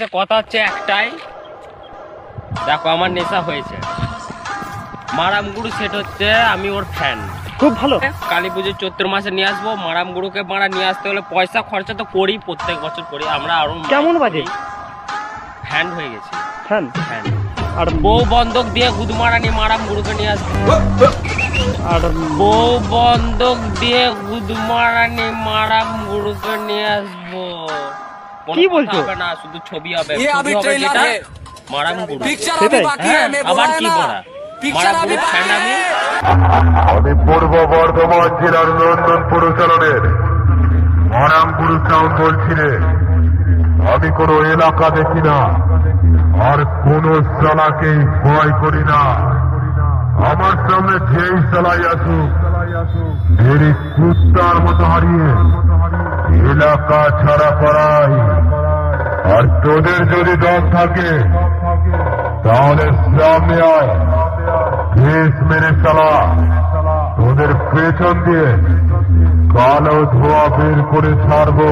কথা হচ্ছে একটাই, দেখো আমার নেশা হয়েছে মারামগুড়ু সেট হচ্ছে, আমি ওর ফ্যান। খুব ভালো। কালী পুজোর চৈত্র মাসে নিয়ে আসবো মারামগুড়ুকে। নিয়ে আসতে হলে পয়সা খরচা তো করি, প্রত্যেক বছর করি আমরা। আরো কেমন বাজে? ফ্যান হয়ে গেছি, ফ্যান। ফ্যান। আর বউ বন্ধক দিয়ে গুদমারানি মারামগুড়ুকে নিয়ে আসবো। আর বউ বন্ধক দিয়ে গুদমারানি মারামগুড়ুকে নিয়ে আসবো। কি বলছো? হবে না, শুধু ছবি হবে। ये अभी ट्रेलर है, মারামগুড়ু पिक्चर সেটাই। अभी बाकी है। मैं আবার बोला কি है ना, বলা, पिक्चर अभी মারামগুড়ু ফ্যান আমি। আমি পূর্ব বর্ধমান জেলার নন্দনপুর চালনের মারামগুড়ু সাউন্ড বলছি রে। আমি কোনো এলাকা দেখি না, আর কোন সালাকেই ভয় করি না। আমার সামনে যেই সালাই আসুক, ভেরি কুত্তার মতো হারিয়ে এলাকা ছাড়া করাই। আর তোদের যদি দল থাকে তাহলে সামনে আয়, ভেস মেরে চালা। তোদের পেছন দিয়ে কালো ধোয়া বের করে ছাড়বো।